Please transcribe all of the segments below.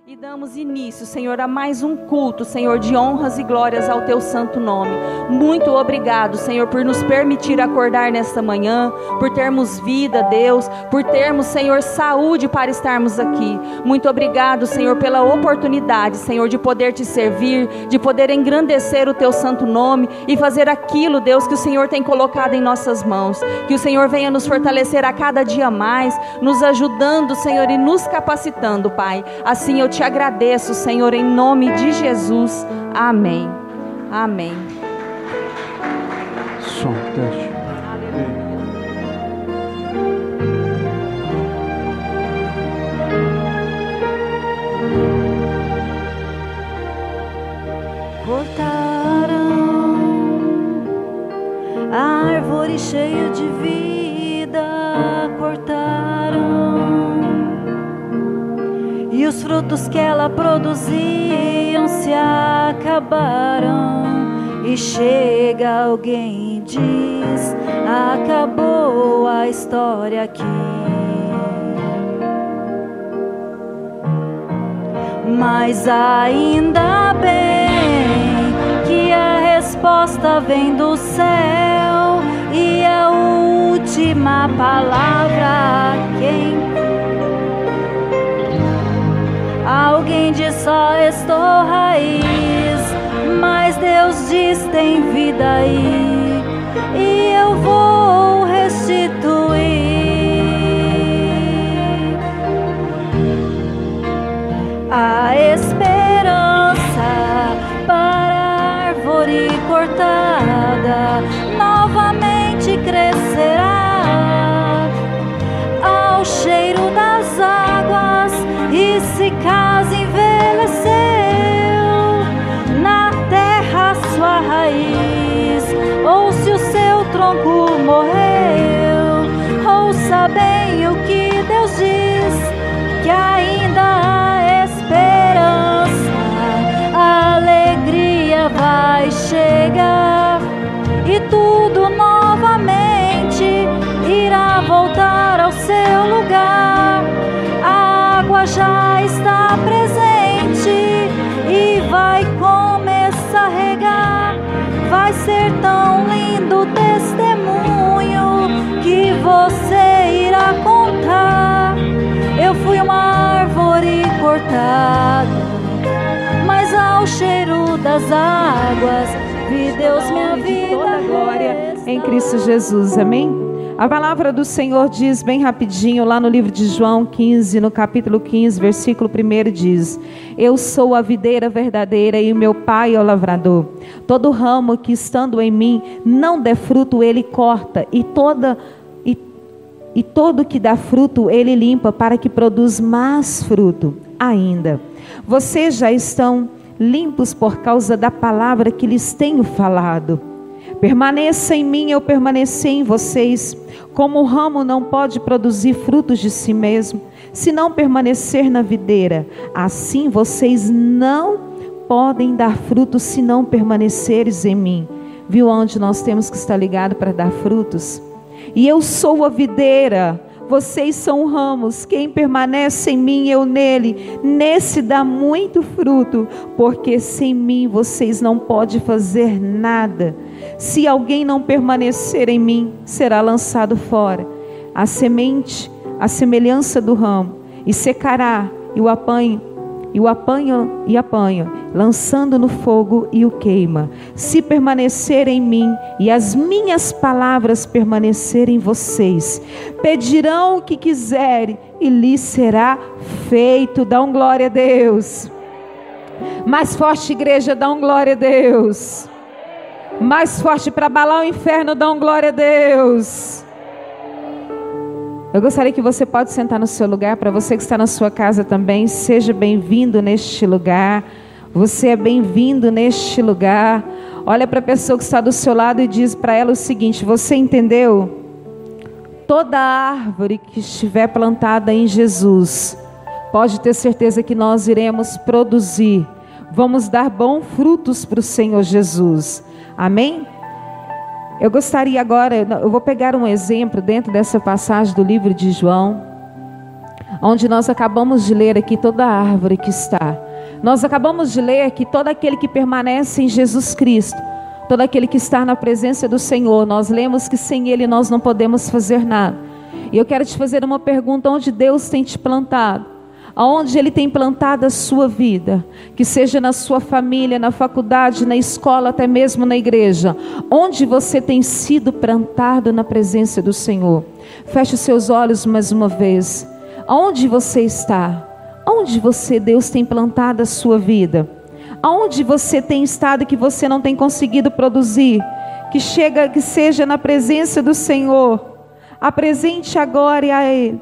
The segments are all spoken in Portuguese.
E damos início, Senhor, a mais um culto, Senhor, de honras e glórias ao Teu santo nome. Muito obrigado, Senhor, por nos permitir acordar nesta manhã, por termos vida, Deus, por termos, Senhor, saúde para estarmos aqui. Muito obrigado, Senhor, pela oportunidade, Senhor, de poder Te servir, de poder engrandecer o Teu santo nome e fazer aquilo, Deus, que o Senhor tem colocado em nossas mãos. Que o Senhor venha nos fortalecer a cada dia mais, nos ajudando, Senhor, e nos capacitando, Pai. Assim eu Te agradeço, Senhor, em nome de Jesus. Amém. Amém. Som, teste. Cortaram a árvore cheia de vida, cortaram, e os frutos que ela produziam se acabaram. E chega alguém e diz: acabou a história aqui. Mas ainda bem que a resposta vem do céu, e a última palavra quem? Alguém diz: só estou raiz, mas Deus diz: tem vida aí, e eu vou restituir. A esperança para a árvore cortada novamente crescerá ao cheiro das águas, e se caso envelheceu na terra sua raiz, ou se o seu tronco morreu, ouça bem o que Deus diz, que ainda há esperança, a alegria vai chegar, e tudo novamente irá voltar ao seu lugar. A água já está presente e vai começar a regar. Vai ser tão lindo o testemunho que você irá contar. Eu fui uma árvore cortada, mas ao cheiro das águas vi Deus minha vida. Toda a glória em Cristo Jesus, amém? A palavra do Senhor diz bem rapidinho lá no livro de João 15, no capítulo 15, versículo 1 diz: eu sou a videira verdadeira e o meu pai é o lavrador. Todo ramo que estando em mim não der fruto ele corta, e todo que dá fruto ele limpa, para que produza mais fruto ainda. Vocês já estão limpos por causa da palavra que lhes tenho falado. Permaneça em mim, eu permanecer em vocês. Como o ramo não pode produzir frutos de si mesmo, se não permanecer na videira, assim vocês não podem dar frutos se não permaneceres em mim. Viu onde nós temos que estar ligados para dar frutos? E eu sou a videira, vocês são ramos. Quem permanece em mim, eu nele, nesse dá muito fruto, porque sem mim vocês não podem fazer nada. Se alguém não permanecer em mim, será lançado fora a semente, a semelhança do ramo, e secará, e o apanha, lançando no fogo e o queima. Se permanecer em mim e as minhas palavras permanecerem em vocês, pedirão o que quiserem e lhes será feito. Dá um glória a Deus. Mais forte, igreja, dá um glória a Deus. Mais forte para abalar o inferno, dá um glória a Deus. Eu gostaria que você pode sentar no seu lugar. Para você que está na sua casa também, seja bem-vindo neste lugar. Você é bem-vindo neste lugar. Olha para a pessoa que está do seu lado e diz para ela o seguinte: você entendeu? Toda árvore que estiver plantada em Jesus, pode ter certeza que nós iremos produzir. Vamos dar bons frutos para o Senhor Jesus. Amém? Eu gostaria agora, eu vou pegar um exemplo dentro dessa passagem do livro de João. onde nós acabamos de ler aqui toda a árvore que está. Nós acabamos de ler que todo aquele que permanece em Jesus Cristo, todo aquele que está na presença do Senhor, nós lemos que sem Ele nós não podemos fazer nada. E eu quero te fazer uma pergunta: onde Deus tem te plantado? Aonde Ele tem plantado a sua vida? Que seja na sua família, na faculdade, na escola, até mesmo na igreja. Onde você tem sido plantado na presença do Senhor? Feche os seus olhos mais uma vez. Aonde você está? Onde Deus tem plantado a sua vida? Aonde você tem estado que você não tem conseguido produzir? Que seja na presença do Senhor. Apresente agora a Ele.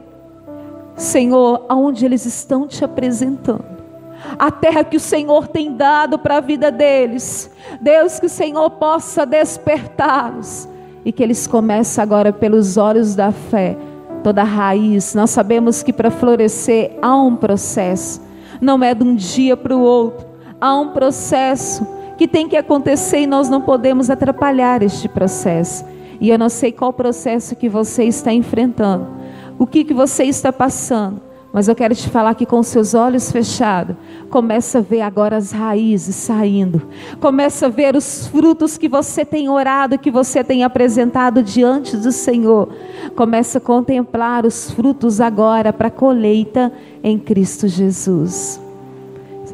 Senhor, aonde eles estão te apresentando, a terra que o Senhor tem dado para a vida deles, Deus, que o Senhor possa despertá-los, e que eles comecem agora pelos olhos da fé, toda a raiz. Nós sabemos que para florescer há um processo, não é de um dia para o outro, há um processo que tem que acontecer e nós não podemos atrapalhar este processo. E eu não sei qual processo que você está enfrentando, o que você está passando, mas eu quero te falar que com seus olhos fechados, começa a ver agora as raízes saindo, começa a ver os frutos que você tem orado, que você tem apresentado diante do Senhor, começa a contemplar os frutos agora para a colheita em Cristo Jesus.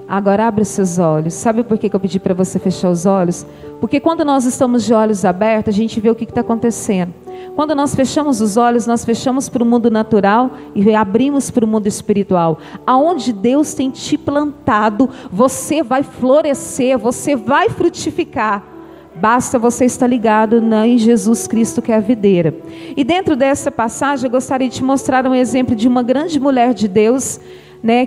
Agora abre os seus olhos. Sabe por que eu pedi para você fechar os olhos? Porque quando nós estamos de olhos abertos, a gente vê o que está acontecendo. Quando nós fechamos os olhos, nós fechamos para o mundo natural e abrimos para o mundo espiritual. Aonde Deus tem te plantado, você vai florescer, você vai frutificar. Basta você estar ligado em Jesus Cristo, que é a videira. E dentro dessa passagem eu gostaria de te mostrar um exemplo de uma grande mulher de Deus,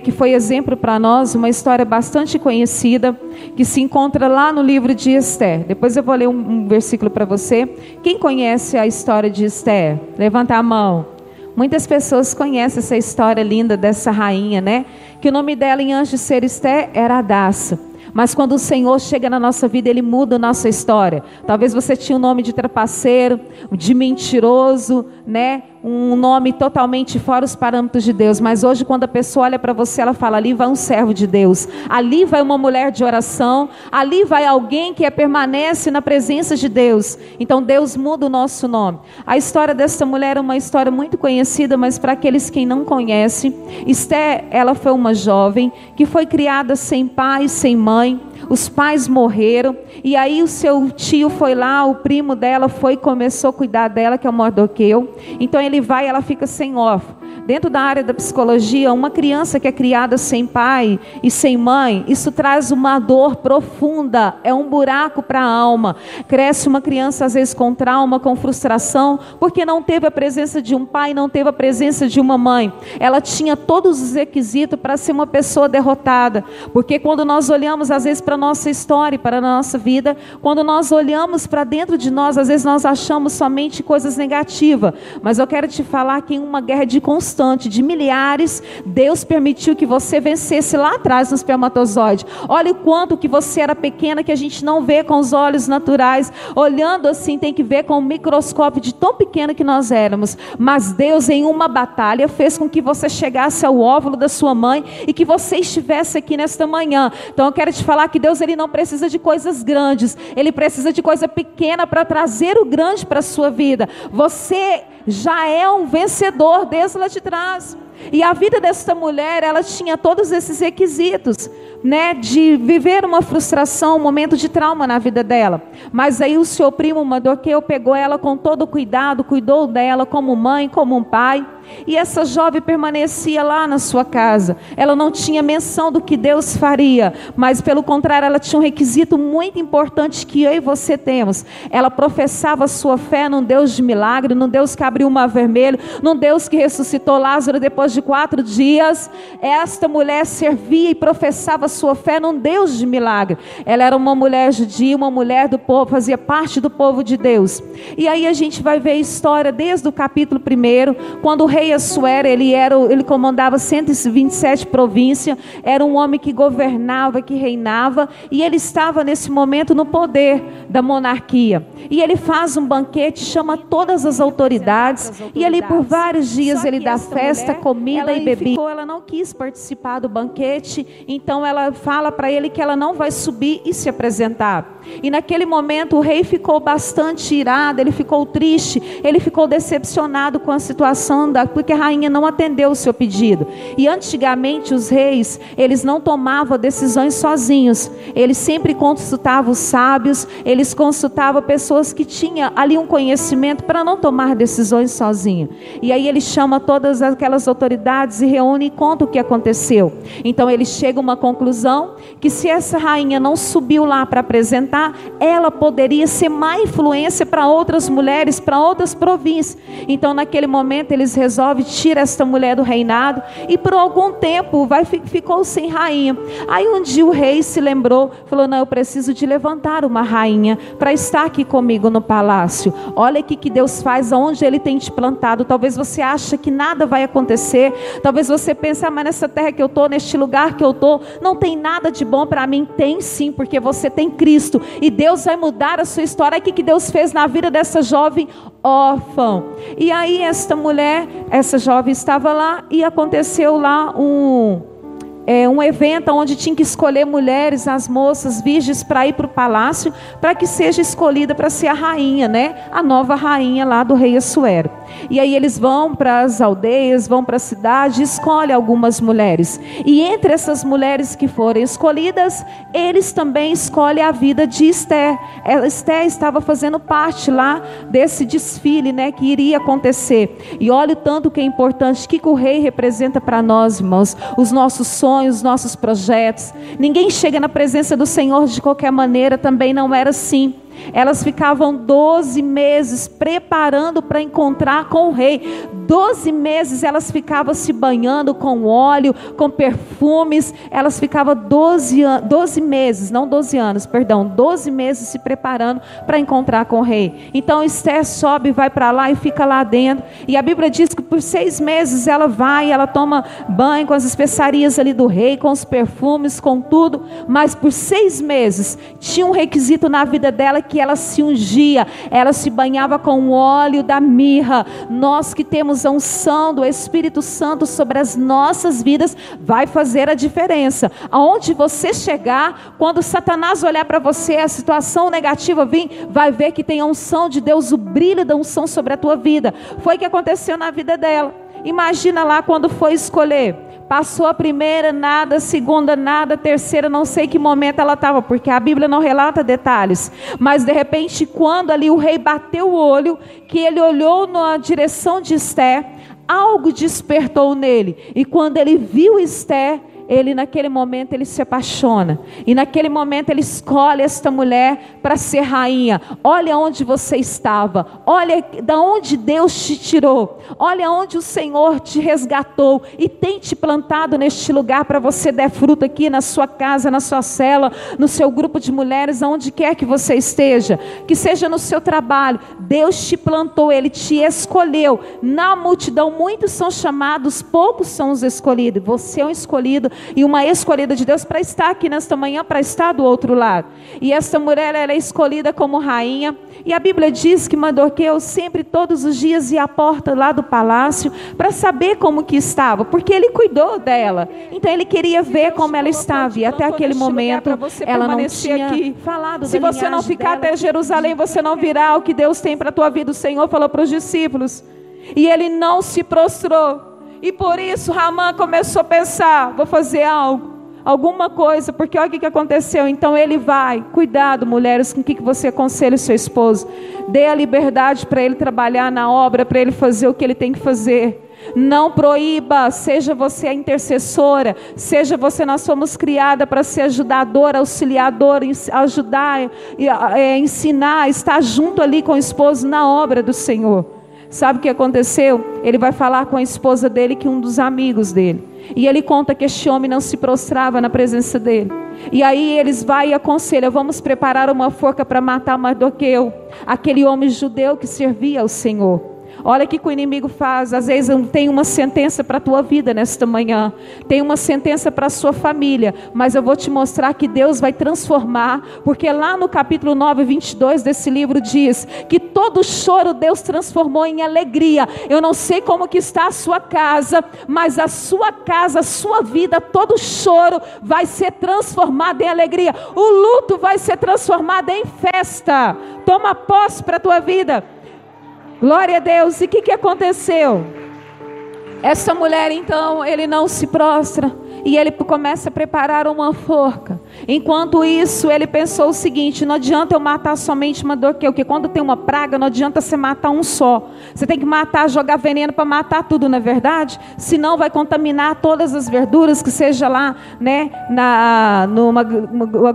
que foi exemplo para nós, uma história bastante conhecida, que se encontra lá no livro de Esther. Depois eu vou ler um versículo para você. Quem conhece a história de Esther? Levanta a mão. Muitas pessoas conhecem essa história linda dessa rainha, que o nome dela, antes de ser Esther, era Hadassah. Mas quando o Senhor chega na nossa vida, Ele muda a nossa história. Talvez você tinha um nome de trapaceiro, de mentiroso, um nome totalmente fora os parâmetros de Deus. Mas hoje, quando a pessoa olha para você, ela fala: ali vai um servo de Deus, ali vai uma mulher de oração, ali vai alguém que permanece na presença de Deus. Então Deus muda o nosso nome. A história dessa mulher é uma história muito conhecida, mas para aqueles que não conhecem, Esther, ela foi uma jovem que foi criada sem pai, sem mãe. Os pais morreram, e aí o seu tio foi lá, o primo dela começou a cuidar dela, que é o Mardoqueu. Então ela fica sem órfão. Dentro da área da psicologia, uma criança que é criada sem pai e sem mãe, isso traz uma dor profunda, é um buraco para a alma. Cresce uma criança às vezes com trauma, com frustração, porque não teve a presença de um pai, não teve a presença de uma mãe. Ela tinha todos os requisitos para ser uma pessoa derrotada, porque quando nós olhamos às vezes para a nossa história e para a nossa vida, quando nós olhamos para dentro de nós, às vezes nós achamos somente coisas negativas. Mas eu quero te falar que em uma guerra de constante, de milhares, Deus permitiu que você vencesse lá atrás no espermatozoide. Olha o quanto que você era pequena, que a gente não vê com os olhos naturais. Olhando assim, tem que ver com o microscópio de tão pequena que nós éramos. Mas Deus, em uma batalha, fez com que você chegasse ao óvulo da sua mãe e que você estivesse aqui nesta manhã. Então eu quero te falar que Deus, Ele não precisa de coisas grandes, Ele precisa de coisa pequena para trazer o grande para a sua vida. Você já é um vencedor desde lá de trás. E a vida dessa mulher, ela tinha todos esses requisitos, de viver uma frustração, um momento de trauma na vida dela. Mas aí o seu primo Mardoqueu pegou ela com todo o cuidado, cuidou dela como mãe, como um pai. E essa jovem permanecia lá na sua casa. Ela não tinha menção do que Deus faria, mas pelo contrário, ela tinha um requisito muito importante que eu e você temos. Ela professava a sua fé num Deus de milagre, num Deus que abriu o mar vermelho, num Deus que ressuscitou Lázaro depois de 4 dias. Esta mulher servia e professava a sua fé num Deus de milagre. Ela era uma mulher judia, uma mulher do povo, fazia parte do povo de Deus. E aí a gente vai ver a história desde o capítulo 1, quando o rei Assuero, ele comandava 127 províncias, era um homem que governava, que reinava, e ele estava nesse momento no poder da monarquia. E ele faz um banquete, chama todas as autoridades, e ali por vários dias ele dá festa, comida e bebida. Ela não quis participar do banquete, então ela fala para ele que ela não vai subir e se apresentar. E naquele momento o rei ficou bastante irado, ele ficou triste, ele ficou decepcionado com a situação, porque a rainha não atendeu o seu pedido. E antigamente os reis, eles não tomavam decisões sozinhos, eles sempre consultavam os sábios, eles consultavam pessoas que tinham ali um conhecimento para não tomar decisões sozinho. E aí ele chama todas aquelas autoridades e reúne e conta o que aconteceu. Então ele chega a uma conclusão, que se essa rainha não subiu lá para apresentar, ela poderia ser má influência para outras mulheres, para outras províncias. Então naquele momento eles resolvem tirar esta mulher do reinado, e por algum tempo ficou sem rainha. Aí um dia o rei se lembrou, falou: não, eu preciso de levantar uma rainha para estar aqui comigo no palácio. Olha aqui que Deus faz aonde Ele tem te plantado. Talvez você ache que nada vai acontecer, talvez você pense: mas nessa terra que eu estou, neste lugar que eu estou, não tem nada de bom para mim. Tem sim, porque você tem Cristo, e Deus vai mudar a sua história. Olha o que Deus fez na vida dessa jovem órfã. E aí esta mulher, essa jovem estava lá, e aconteceu lá um evento onde tinha que escolher mulheres, as moças virgens, para ir para o palácio, para que seja escolhida para ser a rainha, né? A nova rainha lá do rei Assuero. E aí eles vão para as aldeias, vão para a cidade, escolhem algumas mulheres. E entre essas mulheres que forem escolhidas, eles também escolhem a vida de Esther. Esther estava fazendo parte lá desse desfile, né, que iria acontecer. E olha o tanto que é importante, o que o rei representa para nós, irmãos, os nossos sonhos, os nossos projetos. Ninguém chega na presença do Senhor de qualquer maneira, também não era assim. Elas ficavam 12 meses preparando para encontrar com o rei. 12 meses elas ficavam se banhando com óleo, com perfumes. Elas ficavam 12 meses, não 12 anos, perdão, 12 meses se preparando para encontrar com o rei. Então Esther sobe, vai para lá e fica lá dentro. E a Bíblia diz que por 6 meses ela vai, ela toma banho com as especiarias ali do rei, com os perfumes, com tudo. Mas por 6 meses tinha um requisito na vida dela, que ela se ungia, ela se banhava com o óleo da mirra. Nós que temos a unção do Espírito Santo sobre as nossas vidas, vai fazer a diferença. Aonde você chegar, quando Satanás olhar para você, a situação negativa vir, vai ver que tem a unção de Deus, o brilho da unção sobre a tua vida. Foi o que aconteceu na vida dela. Imagina lá quando foi escolher. Passou a primeira, nada, a segunda, nada, a terceira, não sei que momento ela estava, porque a Bíblia não relata detalhes. Mas de repente, quando ali o rei bateu o olho, que ele olhou na direção de Esther, algo despertou nele. E quando ele viu Esther, ele naquele momento ele se apaixona, e naquele momento ele escolhe esta mulher para ser rainha. Olha onde você estava, olha da onde Deus te tirou, olha onde o Senhor te resgatou e tem te plantado neste lugar para você dar fruto aqui na sua casa, na sua cela, no seu grupo de mulheres, aonde quer que você esteja, que seja no seu trabalho. Deus te plantou, Ele te escolheu. Na multidão muitos são chamados, poucos são os escolhidos. Você é um escolhido e uma escolhida de Deus para estar aqui nesta manhã, para estar do outro lado. E esta mulher, ela é escolhida como rainha. E a Bíblia diz que Mardoqueu sempre, todos os dias, ia à porta lá do palácio para saber como que estava, porque ele cuidou dela. Então ele queria ver como ela estava. E até aquele momento ela não tinha falado. Se você não ficar até Jerusalém, você não virá o que Deus tem para a tua vida. O Senhor falou para os discípulos. E ele não se prostrou. E por isso Ramã começou a pensar: vou fazer algo, alguma coisa, porque olha o que aconteceu. Então ele vai, cuidado mulheres, com o que você aconselha o seu esposo, dê a liberdade para ele trabalhar na obra, para ele fazer o que ele tem que fazer. Não proíba, seja você a intercessora, seja você, nós fomos criada para ser ajudadora, auxiliadora, ajudar, ensinar, estar junto ali com o esposo na obra do Senhor. Sabe o que aconteceu? Ele vai falar com a esposa dele, que um dos amigos dele E ele conta que este homem não se prostrava na presença dele. E aí eles vão e aconselham: vamos preparar uma forca para matar Mardoqueu, aquele homem judeu que servia ao Senhor. Olha o que o inimigo faz. Às vezes tem uma sentença para a tua vida nesta manhã, tem uma sentença para a sua família, mas eu vou te mostrar que Deus vai transformar, porque lá no capítulo 9, 22 desse livro diz que todo choro Deus transformou em alegria. Eu não sei como que está a sua casa, mas a sua casa, a sua vida, todo choro vai ser transformado em alegria. O luto vai ser transformado em festa. Toma posse para a tua vida. Glória a Deus. E o que aconteceu? Essa mulher então, ele não se prostra e ele começa a preparar uma forca. Enquanto isso, ele pensou o seguinte: não adianta eu matar somente Mardoqueu, porque quando tem uma praga, não adianta você matar um só. Você tem que matar, jogar veneno para matar tudo, não é verdade? Senão vai contaminar todas as verduras, que seja lá, né, o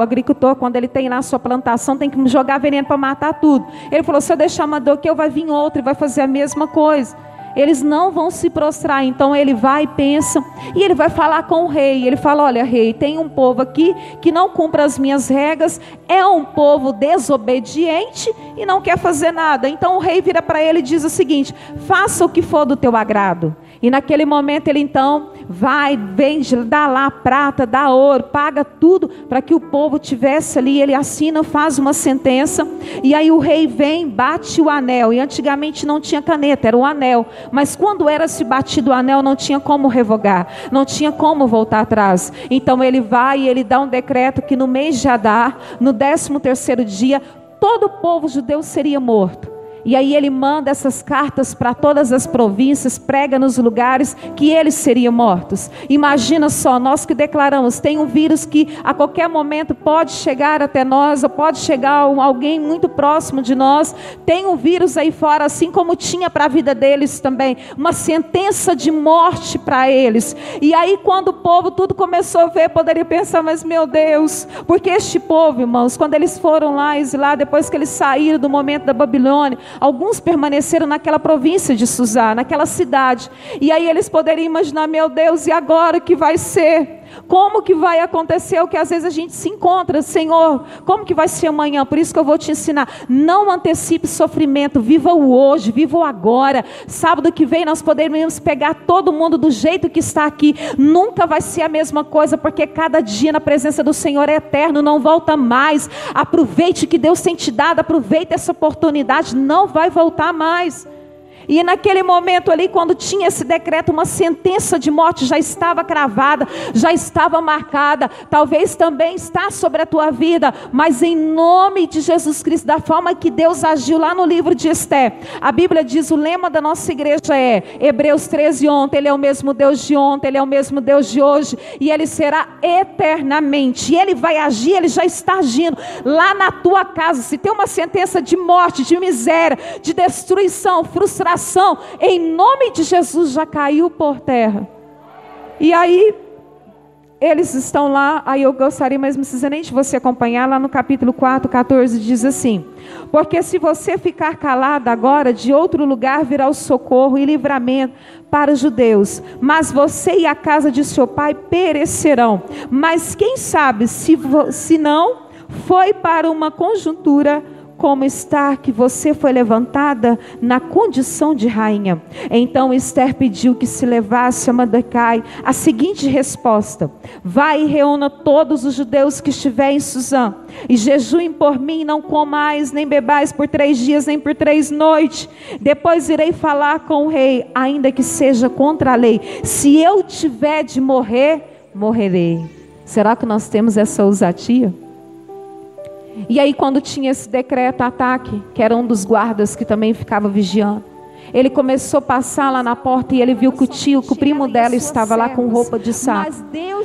agricultor, quando ele tem lá a sua plantação, tem que jogar veneno para matar tudo. Ele falou: se eu deixar Mardoqueu, vai vir outro e vai fazer a mesma coisa. Eles não vão se prostrar. Então ele vai e pensa, e ele vai falar com o rei. Ele fala: olha, rei, tem um povo aqui que não cumpre as minhas regras, é um povo desobediente e não quer fazer nada. Então o rei vira para ele e diz o seguinte: faça o que for do teu agrado. E naquele momento ele então vai, vende, dá lá prata, dá ouro, paga tudo para que o povo tivesse ali. Ele assina, faz uma sentença, e aí o rei vem, bate o anel. E antigamente não tinha caneta, era o anel. Mas quando era se batido o anel, não tinha como revogar, não tinha como voltar atrás. Então ele vai e ele dá um decreto que no mês de Adar, no 13º dia, todo o povo judeu seria morto. E aí ele manda essas cartas para todas as províncias, prega nos lugares que eles seriam mortos. Imagina só, nós que declaramos, tem um vírus que a qualquer momento pode chegar até nós, ou pode chegar alguém muito próximo de nós. Tem um vírus aí fora, assim como tinha para a vida deles também, uma sentença de morte para eles. E aí quando o povo tudo começou a ver, poderia pensar: mas meu Deus, porque este povo, irmãos, quando eles foram lá exilar, depois que eles saíram do momento da Babilônia, alguns permaneceram naquela província de Suzá, naquela cidade. E aí eles poderiam imaginar: meu Deus, e agora o que vai ser? Como que vai acontecer o que às vezes a gente se encontra? Senhor, como que vai ser amanhã? Por isso que eu vou te ensinar: não antecipe sofrimento, viva o hoje, viva o agora. Sábado que vem nós poderíamos pegar todo mundo do jeito que está aqui. Nunca vai ser a mesma coisa, porque cada dia na presença do Senhor é eterno, não volta mais. Aproveite o que Deus tem te dado, aproveite essa oportunidade, não vai voltar mais. E naquele momento ali, quando tinha esse decreto, uma sentença de morte já estava cravada, já estava marcada. Talvez também está sobre a tua vida, mas em nome de Jesus Cristo, da forma que Deus agiu lá no livro de Esther, a Bíblia diz, o lema da nossa igreja é Hebreus 13, ontem, Ele é o mesmo Deus de ontem, Ele é o mesmo Deus de hoje, e Ele será eternamente. E Ele vai agir, Ele já está agindo lá na tua casa. Se tem uma sentença de morte, de miséria, de destruição, frustração, em nome de Jesus já caiu por terra. E aí eles estão lá. Aí eu gostaria, mas não precisa nem de você acompanhar. Lá no capítulo 4, 14 diz assim: porque se você ficar calado agora, de outro lugar virá o socorro e livramento para os judeus, mas você e a casa de seu pai perecerão. Mas quem sabe se não foi para uma conjuntura como está, que você foi levantada na condição de rainha. Então Esther pediu que se levasse a Mordecai a seguinte resposta: vai e reúna todos os judeus que estiverem em Suzã, e jejuem por mim, não comais nem bebais por 3 dias, nem por 3 noites. Depois irei falar com o rei, ainda que seja contra a lei. Se eu tiver de morrer, morrerei. Será que nós temos essa ousadia? E aí quando tinha esse decreto, ataque, que era um dos guardas que também ficava vigiando, ele começou a passar lá na porta e ele viu que o primo dela estava lá com roupa de saco.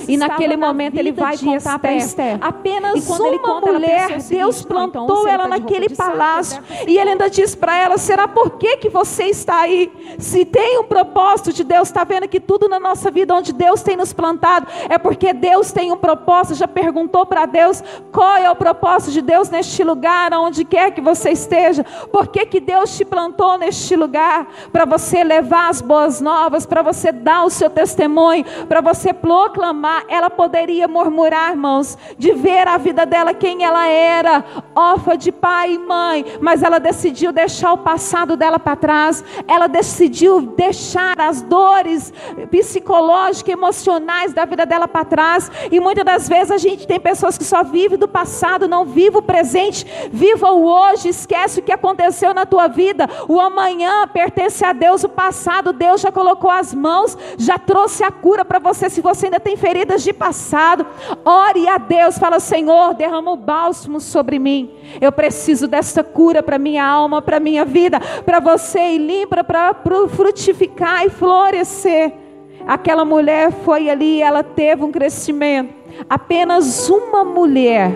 E naquele momento ele vai contar para Esther. Apenas uma mulher, Deus plantou ela naquele palácio. E ele ainda diz para ela: será por que você está aí? Se tem um propósito de Deus, está vendo que tudo na nossa vida onde Deus tem nos plantado, é porque Deus tem um propósito. Já perguntou para Deus qual é o propósito de Deus neste lugar, aonde quer que você esteja? Por que Deus te plantou neste lugar? pregar, para você levar as boas novas, para você dar o seu testemunho, para você proclamar. Ela poderia murmurar, irmãos, de ver a vida dela, quem ela era, órfã de pai e mãe, mas ela decidiu deixar o passado dela para trás. Ela decidiu deixar as dores psicológicas, emocionais da vida dela para trás. E muitas das vezes a gente tem pessoas que só vivem do passado, não vivem o presente, viva o hoje, esquece o que aconteceu na tua vida. O amanhã pertence a Deus, o passado Deus já colocou as mãos, já trouxe a cura para você. Se você ainda tem feridas de passado, ore a Deus, fala: Senhor, derrama o bálsamo sobre mim, eu preciso dessa cura para minha alma, para minha vida, para você ir limpa, para frutificar e florescer. Aquela mulher foi ali, ela teve um crescimento. Apenas uma mulher,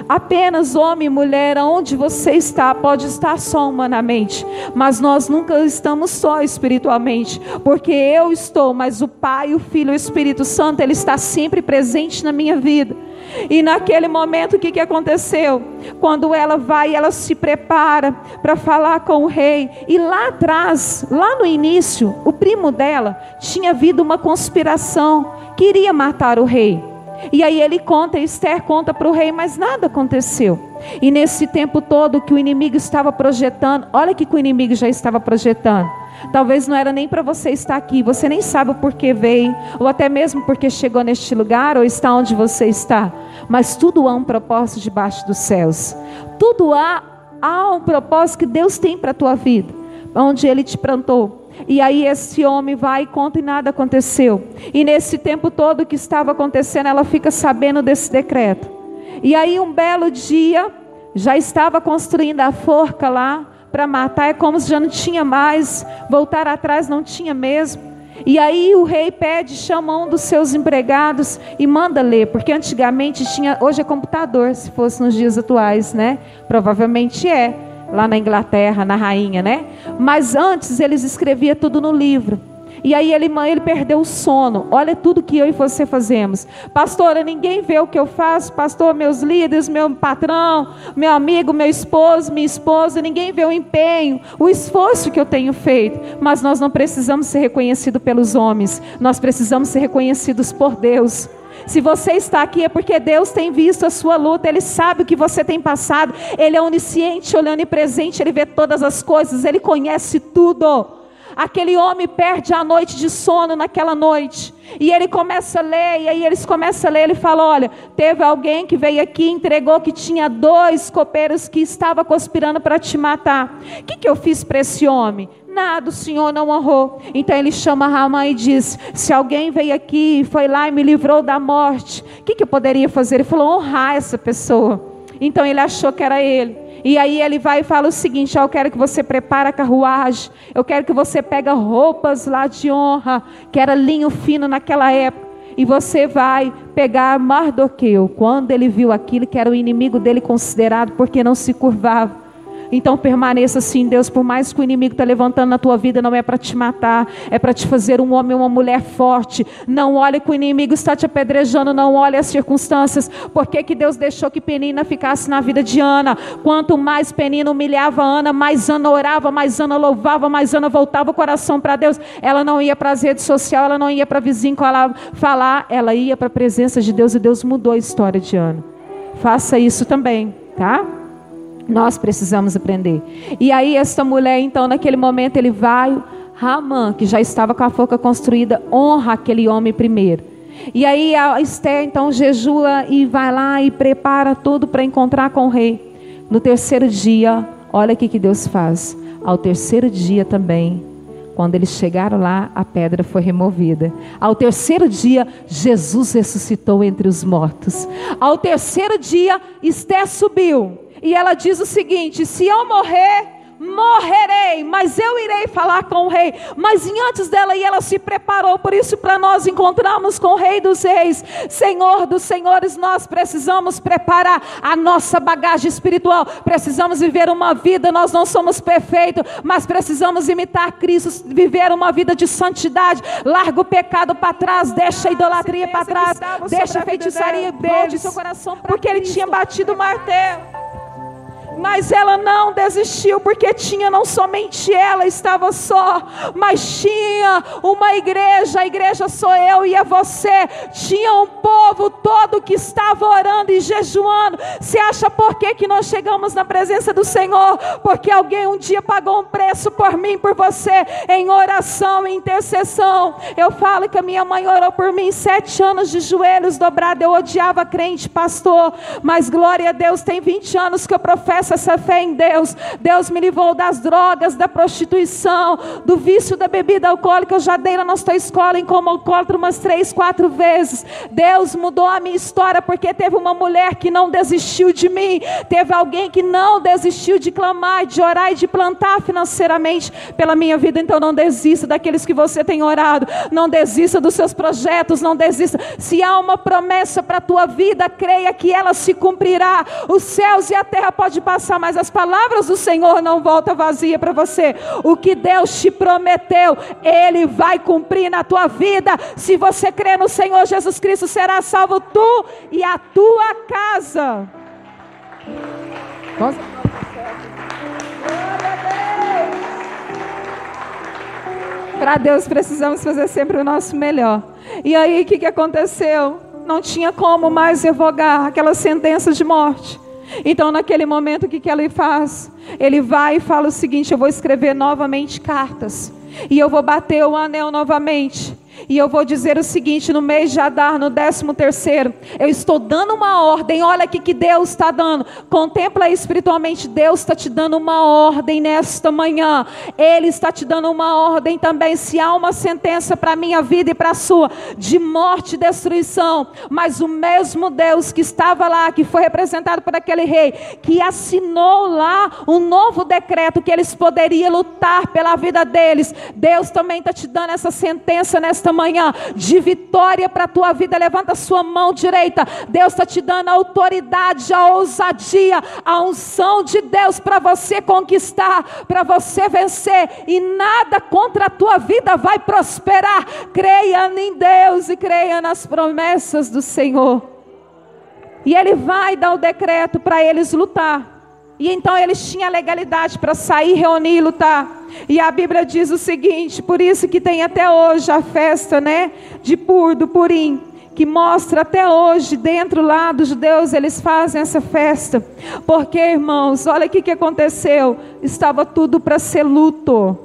apenas homem e mulher, onde você está, pode estar só humanamente, mas nós nunca estamos só espiritualmente, porque eu estou, mas o Pai, o Filho e o Espírito Santo, Ele está sempre presente na minha vida. E naquele momento, o que aconteceu? Quando ela vai, ela se prepara para falar com o rei. E lá atrás, lá no início, o primo dela tinha havido uma conspiração, queria matar o rei. E aí ele conta, Esther conta para o rei, mas nada aconteceu. E nesse tempo todo que o inimigo estava projetando, olha o que o inimigo já estava projetando. Talvez não era nem para você estar aqui, você nem sabe o porquê veio, ou até mesmo porque chegou neste lugar, ou está onde você está. Mas tudo há um propósito debaixo dos céus. Tudo há um propósito que Deus tem para a tua vida, onde Ele te plantou. E aí esse homem vai e conta e nada aconteceu. E nesse tempo todo que estava acontecendo, ela fica sabendo desse decreto. E aí um belo dia, já estava construindo a forca lá para matar. É como se já não tinha mais, voltar atrás não tinha mesmo. E aí o rei pede, chama um dos seus empregados e manda ler, porque antigamente tinha, hoje é computador, se fosse nos dias atuais, né? Provavelmente é, lá na Inglaterra, na rainha, né? Mas antes eles escreviam tudo no livro. E aí ele perdeu o sono. Olha tudo que eu e você fazemos. Pastora, ninguém vê o que eu faço. Pastor, meus líderes, meu patrão, meu amigo, meu esposo, minha esposa, ninguém vê o empenho, o esforço que eu tenho feito. Mas nós não precisamos ser reconhecidos pelos homens. Nós precisamos ser reconhecidos por Deus. Se você está aqui é porque Deus tem visto a sua luta. Ele sabe o que você tem passado. Ele é onisciente, onipresente. Ele vê todas as coisas. Ele conhece tudo. Aquele homem perde a noite de sono naquela noite. E ele começa a ler. E aí eles começam a ler. Ele fala: olha, teve alguém que veio aqui e entregou que tinha 2 copeiros que estavam conspirando para te matar. O que eu fiz para esse homem? Nada, o Senhor não honrou. Então ele chama Ramã e diz: se alguém veio aqui e foi lá e me livrou da morte, o que eu poderia fazer? Ele falou: honrar essa pessoa. Então ele achou que era ele. E aí ele vai e fala o seguinte: eu quero que você prepare a carruagem, eu quero que você pegue roupas lá de honra, que era linho fino naquela época, e você vai pegar Mardoqueu. Quando ele viu aquilo, que era o inimigo dele considerado, porque não se curvava. Então permaneça assim, Deus, por mais que o inimigo está levantando na tua vida, não é para te matar, é para te fazer um homem ou uma mulher forte. Não olhe que o inimigo está te apedrejando, não olhe as circunstâncias. Por que Deus deixou que Penina ficasse na vida de Ana? Quanto mais Penina humilhava Ana, mais Ana orava, mais Ana louvava, mais Ana voltava o coração para Deus. Ela não ia para as redes sociais, ela não ia para vizinho falar, ela ia para a presença de Deus, e Deus mudou a história de Ana. Faça isso também, tá? Nós precisamos aprender. E aí esta mulher, então, naquele momento, ele vai, Ramã, que já estava com a forca construída, honra aquele homem primeiro. E aí a Esther, então, jejua e vai lá e prepara tudo para encontrar com o rei. No terceiro dia, olha o que Deus faz. Ao terceiro dia também, quando eles chegaram lá, a pedra foi removida. Ao terceiro dia, Jesus ressuscitou entre os mortos. Ao terceiro dia, Esther subiu. E ela diz o seguinte: se eu morrer, morrerei, mas eu irei falar com o rei. Mas antes dela ir, ela se preparou. Por isso, para nós encontrarmos com o Rei dos Reis, Senhor dos Senhores, nós precisamos preparar a nossa bagagem espiritual. Precisamos viver uma vida, nós não somos perfeitos, mas precisamos imitar Cristo, viver uma vida de santidade. Larga o pecado para trás, deixa a idolatria para trás, deixa a feitiçaria, volte seu coração para Cristo, porque ele tinha batido o martelo. mas ela não desistiu, porque tinha, não somente ela estava só, mas tinha uma igreja. A igreja sou eu e é você. Tinha um povo todo que estava orando e jejuando. Você acha por que nós chegamos na presença do Senhor? Porque alguém um dia pagou um preço por mim, por você, em oração e intercessão. Eu falo que a minha mãe orou por mim 7 anos de joelhos dobrados. Eu odiava crente, pastor, mas glória a Deus, tem 20 anos que eu professo essa fé em Deus. Deus me livrou das drogas, da prostituição, do vício da bebida alcoólica. Eu já dei na nossa escola em como alcoólatra umas 3, 4 vezes. Deus mudou a minha história, porque teve uma mulher que não desistiu de mim, teve alguém que não desistiu de clamar, de orar e de plantar financeiramente pela minha vida. Então não desista daqueles que você tem orado, não desista dos seus projetos, não desista. Se há uma promessa para a tua vida, creia que ela se cumprirá. Os céus e a terra pode passar, mas as palavras do Senhor não voltam vazia para você. O que Deus te prometeu, Ele vai cumprir na tua vida. Se você crê no Senhor Jesus Cristo, será salvo tu e a tua casa. Para Deus precisamos fazer sempre o nosso melhor. E aí o que aconteceu? Não tinha como mais revogar aquela sentença de morte. Então naquele momento o que ele faz? Ele vai e fala o seguinte: eu vou escrever novamente cartas, e eu vou bater o anel novamente. E eu vou dizer o seguinte: no mês de Adar, no 13º, eu estou dando uma ordem. Olha aqui que Deus está dando. Contempla espiritualmente. Deus está te dando uma ordem nesta manhã. Ele está te dando uma ordem também. Se há uma sentença para a minha vida e para a sua, de morte e destruição, mas o mesmo Deus que estava lá, que foi representado por aquele rei, que assinou lá um novo decreto, que eles poderiam lutar pela vida deles, Deus também está te dando essa sentença nesta manhã, de vitória para a tua vida. Levanta a sua mão direita. Deus está te dando a autoridade, a ousadia, a unção de Deus para você conquistar, para você vencer, e nada contra a tua vida vai prosperar. Creia em Deus e creia nas promessas do Senhor. E Ele vai dar o decreto para eles lutar. E então eles tinham a legalidade para sair, reunir e lutar. E a Bíblia diz o seguinte: por isso que tem até hoje a festa, do Purim, que mostra até hoje, dentro lá dos judeus, eles fazem essa festa. Porque, irmãos, olha o que aconteceu. Estava tudo para ser luto.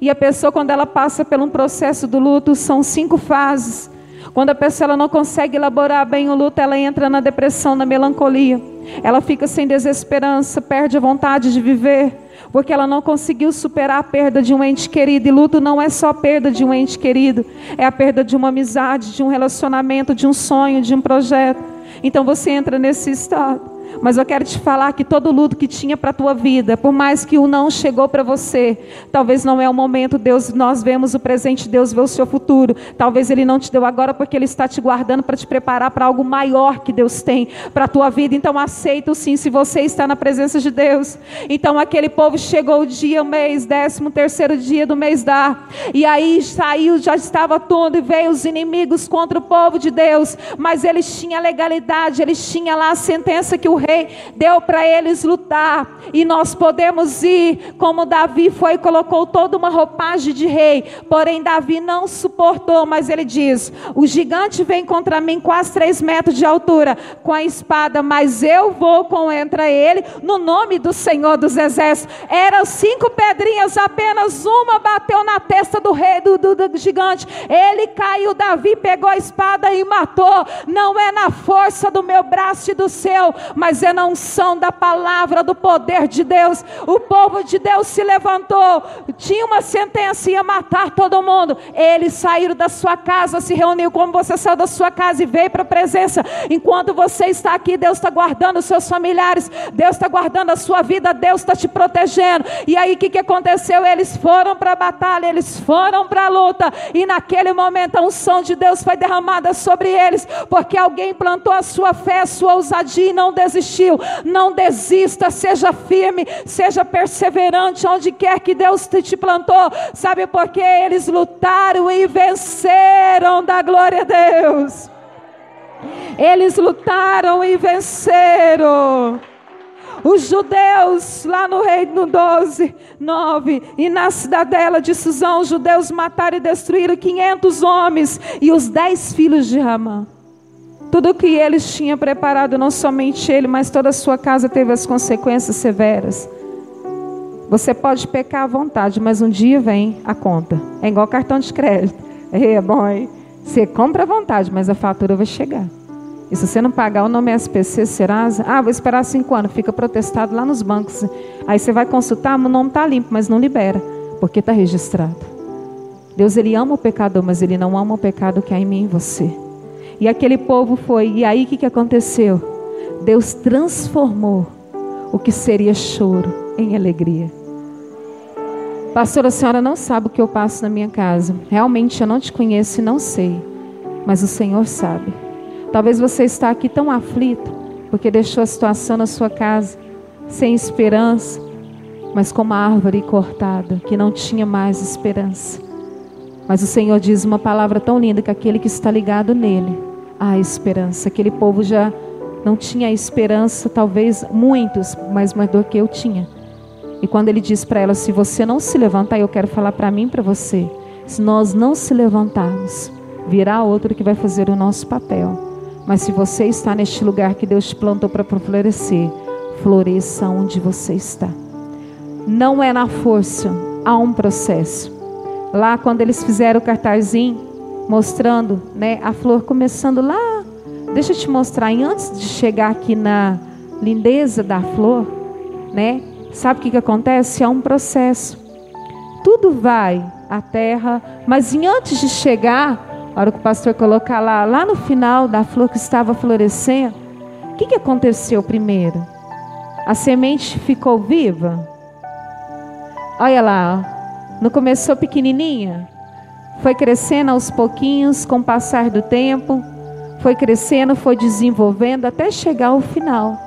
E a pessoa, quando ela passa por um processo do luto, são 5 fases. Quando a pessoa ela não consegue elaborar bem o luto, ela entra na depressão, na melancolia. Ela fica sem desesperança, perde a vontade de viver, porque ela não conseguiu superar a perda de um ente querido. E luto não é só a perda de um ente querido, é a perda de uma amizade, de um relacionamento, de um sonho, de um projeto. Então você entra nesse estado. Mas eu quero te falar que todo luto que tinha para a tua vida, por mais que o não chegou para você, talvez não é o momento. Nós vemos o presente, Deus vê o seu futuro. Talvez Ele não te deu agora, porque Ele está te guardando para te preparar para algo maior que Deus tem para a tua vida. Então aceita sim, se você está na presença de Deus. Então aquele povo chegou o dia, o mês, 13º dia do mês Adar. E aí saiu, já estava tudo, e veio os inimigos contra o povo de Deus. Mas eles tinham a legalidade, eles tinham lá a sentença que o rei deu para eles lutar. E nós podemos ir como Davi foi e colocou toda uma roupagem de rei. Porém Davi não suportou, mas ele diz: o gigante vem contra mim, quase 3 metros de altura, com a espada, mas eu vou contra ele no nome do Senhor dos Exércitos. Eram 5 pedrinhas, apenas uma bateu na testa do rei, do gigante. Ele caiu, Davi pegou a espada e matou. Não é na força do meu braço e do seu, mas é na unção da palavra, do poder de Deus. O povo de Deus se levantou, tinha uma sentença, ia matar todo mundo. Eles saíram da sua casa, se reuniu como você saiu da sua casa e veio para a presença. Enquanto você está aqui, Deus está guardando os seus familiares, Deus está guardando a sua vida, Deus está te protegendo. E aí o que aconteceu? Eles foram para a batalha, eles foram para a luta, e naquele momento a unção de Deus foi derramada sobre eles, porque alguém plantou a sua fé, a sua ousadia e não desistiu. Não desista, seja firme, seja perseverante onde quer que Deus te plantou. Sabe por quê? Eles lutaram e venceram, da glória a Deus. Eles lutaram e venceram. Os judeus lá no reino 12, 9, e na cidadela de Suzã, os judeus mataram e destruíram 500 homens e os 10 filhos de Ramã. Tudo que eles tinham preparado, não somente ele, mas toda a sua casa teve as consequências severas. Você pode pecar à vontade, mas um dia vem a conta. É igual cartão de crédito. É bom, hein? Você compra à vontade, mas a fatura vai chegar. E se você não pagar, o nome é SPC, Serasa. Vou esperar 5 anos, fica protestado lá nos bancos. Aí você vai consultar, o nome está limpo, mas não libera, porque está registrado. Deus, Ele ama o pecador, mas Ele não ama o pecado que há em mim e em você. E aquele povo foi, e aí o que aconteceu? Deus transformou o que seria choro em alegria. Pastora, a senhora não sabe o que eu passo na minha casa. Realmente eu não te conheço e não sei, mas o Senhor sabe. Talvez você está aqui tão aflito, porque deixou a situação na sua casa, sem esperança, mas como uma árvore cortada, que não tinha mais esperança. Mas o Senhor diz uma palavra tão linda, que aquele que está ligado nele, há esperança. Aquele povo já não tinha esperança, talvez muitos, mas mais do que eu tinha. E quando ele diz para ela, se você não se levantar, eu quero falar para mim e para você, se nós não se levantarmos, virá outro que vai fazer o nosso papel. Mas se você está neste lugar que Deus te plantou para florescer, floresça onde você está. Não é na força, há um processo. Lá quando eles fizeram o cartazinho, mostrando, né, a flor começando lá, deixa eu te mostrar, e antes de chegar aqui na lindeza da flor, né, sabe o que acontece? Há um processo. Tudo vai à terra, mas antes de chegar, a hora que o pastor colocar lá no final da flor que estava florescendo, o que aconteceu primeiro? A semente ficou viva? Olha lá, não começou pequenininha? Foi crescendo aos pouquinhos, com o passar do tempo, foi crescendo, foi desenvolvendo, até chegar ao final.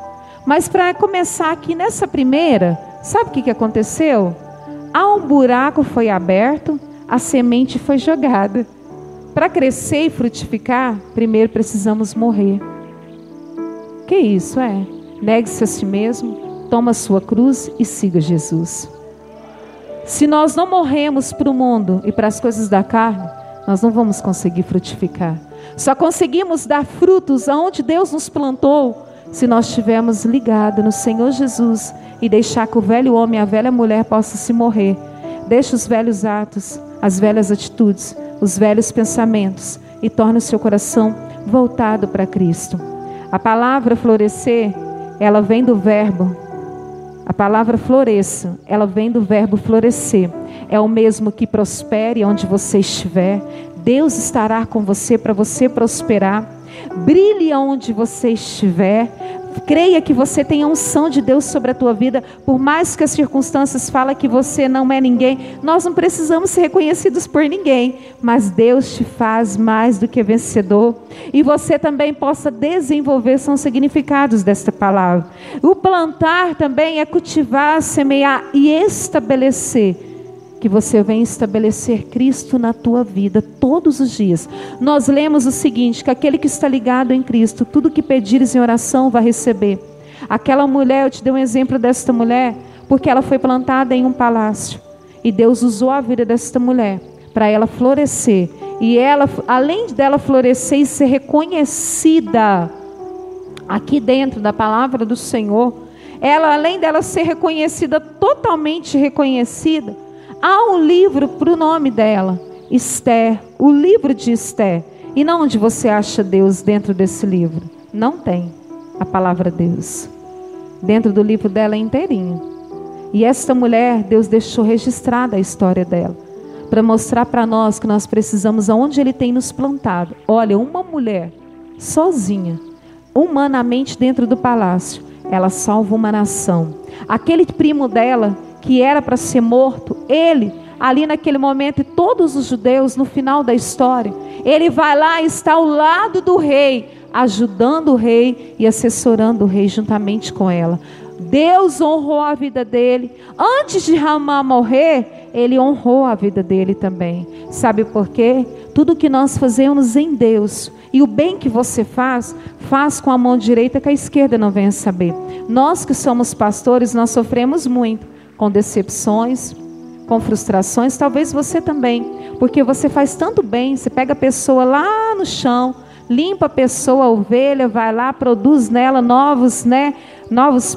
Mas para começar aqui nessa primeira, sabe o que aconteceu? Há um buraco foi aberto, a semente foi jogada. Para crescer e frutificar, primeiro precisamos morrer. Que isso é? Negue-se a si mesmo, toma a sua cruz e siga Jesus. Se nós não morremos para o mundo e para as coisas da carne, nós não vamos conseguir frutificar. Só conseguimos dar frutos aonde Deus nos plantou, se nós estivermos ligados no Senhor Jesus e deixar que o velho homem e a velha mulher possam se morrer. Deixe os velhos atos, as velhas atitudes, os velhos pensamentos e torne o seu coração voltado para Cristo. A palavra florescer, ela vem do verbo. A palavra floresça, ela vem do verbo florescer. É o mesmo que prospere onde você estiver. Deus estará com você para você prosperar. Brilhe onde você estiver. Creia que você tem a unção de Deus sobre a tua vida. Por mais que as circunstâncias falem que você não é ninguém, nós não precisamos ser reconhecidos por ninguém, mas Deus te faz mais do que vencedor. E você também possa desenvolver, são significados desta palavra. O plantar também é cultivar, semear e estabelecer. Que você venha estabelecer Cristo na tua vida todos os dias. Nós lemos o seguinte, que aquele que está ligado em Cristo, tudo que pedires em oração vai receber. Aquela mulher, eu te dei um exemplo desta mulher, porque ela foi plantada em um palácio. E Deus usou a vida desta mulher para ela florescer. E ela, além dela florescer e ser reconhecida aqui dentro da palavra do Senhor, ela, além dela ser reconhecida, totalmente reconhecida, há um livro para o nome dela, Esther, o livro de Esther. E não onde você acha Deus dentro desse livro. Não tem a palavra Deus. Dentro do livro dela é inteirinho. E esta mulher, Deus deixou registrada a história dela, para mostrar para nós que nós precisamos aonde Ele tem nos plantado. Olha, uma mulher sozinha, humanamente dentro do palácio, ela salva uma nação. Aquele primo dela, que era para ser morto, ele, ali naquele momento, e todos os judeus, no final da história, ele vai lá e está ao lado do rei, ajudando o rei e assessorando o rei juntamente com ela. Deus honrou a vida dele. Antes de Ramã morrer, ele honrou a vida dele também. Sabe por quê? tudo que nós fazemos em Deus, e o bem que você faz com a mão direita que a esquerda não venha saber. Nós que somos pastores, nós sofremos muito com decepções, com frustrações, talvez você também, porque você faz tanto bem, você pega a pessoa lá no chão, limpa a pessoa, a ovelha, vai lá, produz nela novos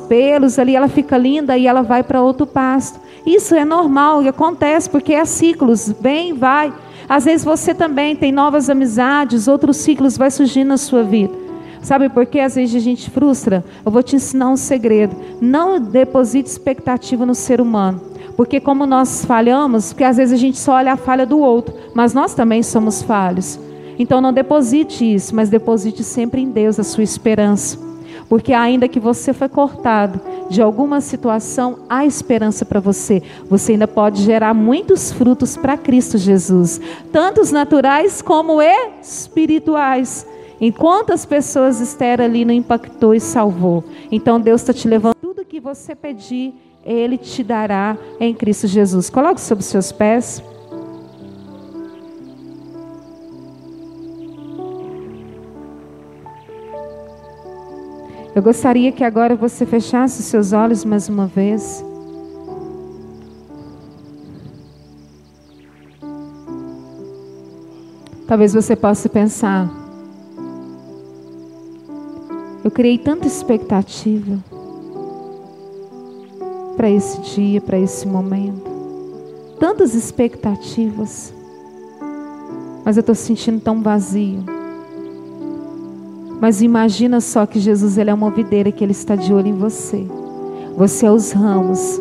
pelos, ali ela fica linda e ela vai para outro pasto. Isso é normal e acontece porque é ciclos, vem, vai. Às vezes você também tem novas amizades, outros ciclos vai surgindo na sua vida. Sabe por que às vezes a gente frustra? Eu vou te ensinar um segredo. Não deposite expectativa no ser humano. Porque como nós falhamos, porque às vezes a gente só olha a falha do outro, mas nós também somos falhos. Então não deposite isso, mas deposite sempre em Deus a sua esperança. Porque ainda que você foi cortado de alguma situação, há esperança para você. Você ainda pode gerar muitos frutos para Cristo Jesus. Tanto os naturais como espirituais. Enquanto as pessoas Esther ali não impactou e salvou. Então Deus está te levando. Tudo que você pedir, Ele te dará em Cristo Jesus. Coloque sobre os seus pés. Eu gostaria que agora você fechasse os seus olhos mais uma vez. Talvez você possa pensar: eu criei tanta expectativa para esse dia, para esse momento. Tantas expectativas. Mas eu estou sentindo tão vazio. Mas imagina só que Jesus, Ele é uma videira, que Ele está de olho em você. Você é os ramos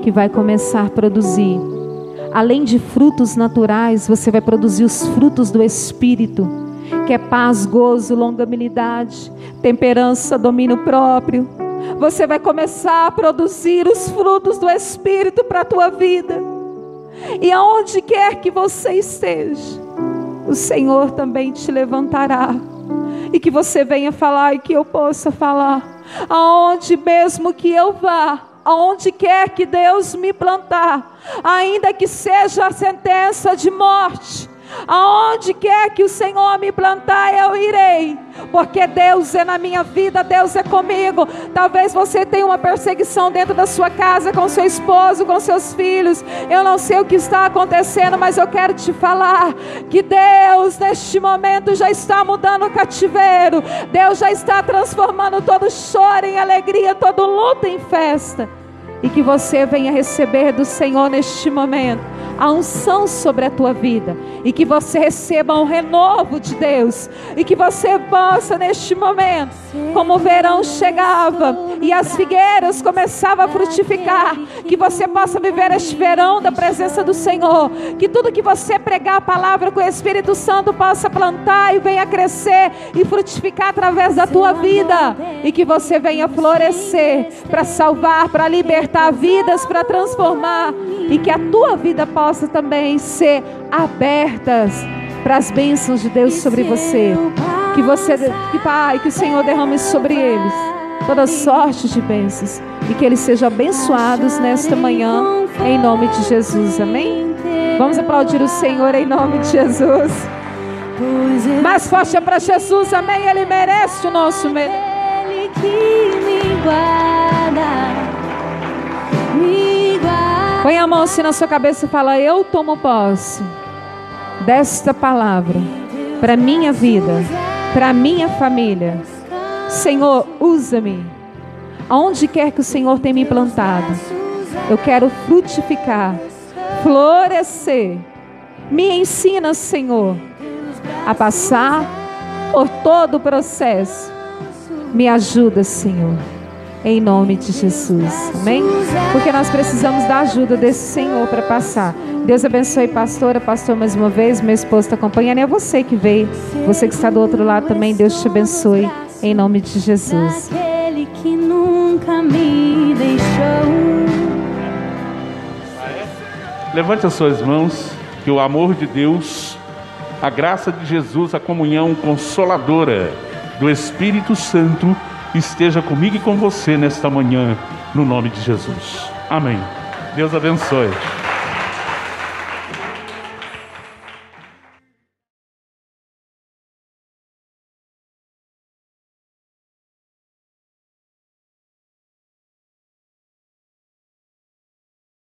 que vai começar a produzir. Além de frutos naturais, você vai produzir os frutos do Espírito, que é paz, gozo, longanimidade, temperança, domínio próprio. Você vai começar a produzir os frutos do Espírito para a tua vida. E aonde quer que você esteja, o Senhor também te levantará. E que você venha falar e que eu possa falar. Aonde mesmo que eu vá, aonde quer que Deus me plantar, ainda que seja a sentença de morte, aonde quer que o Senhor me plantar, eu irei, porque Deus é na minha vida, Deus é comigo. Talvez você tenha uma perseguição dentro da sua casa, com seu esposo, com seus filhos. Eu não sei o que está acontecendo, mas eu quero te falar que Deus neste momento já está mudando o cativeiro. Deus já está transformando todo choro em alegria, todo luto em festa. E que você venha receber do Senhor neste momento a unção sobre a tua vida. E que você receba um renovo de Deus. E que você possa neste momento, como o verão chegava e as figueiras começavam a frutificar, que você possa viver este verão da presença do Senhor. Que tudo que você pregar a palavra com o Espírito Santo possa plantar e venha crescer e frutificar através da tua vida. E que você venha florescer para salvar, para libertar vidas, para transformar. E que a tua vida possa também ser abertas para as bênçãos de Deus sobre você. Pai, que o Senhor derrame sobre eles toda sorte de bênçãos. E que eles sejam abençoados nesta manhã, em nome de Jesus, amém? Vamos aplaudir o Senhor em nome de Jesus. Mais forte é para Jesus, amém? Ele merece o nosso medo. Ele que me guarda. Põe a mão assim na sua cabeça e fala: eu tomo posse desta palavra para minha vida, para minha família. Senhor, usa-me aonde quer que o Senhor tenha me plantado. Eu quero frutificar, florescer. Me ensina, Senhor, a passar por todo o processo. Me ajuda, Senhor, em nome de Jesus, amém? Porque nós precisamos da ajuda desse Senhor para passar. Deus abençoe pastora, pastor mais uma vez. Meu esposo está acompanhando, é você que veio, você que está do outro lado também. Deus te abençoe em nome de Jesus. Aquele que nunca me deixou. Levante as suas mãos, que o amor de Deus, a graça de Jesus, a comunhão consoladora do Espírito Santo esteja comigo e com você nesta manhã, no nome de Jesus. Amém. Deus abençoe.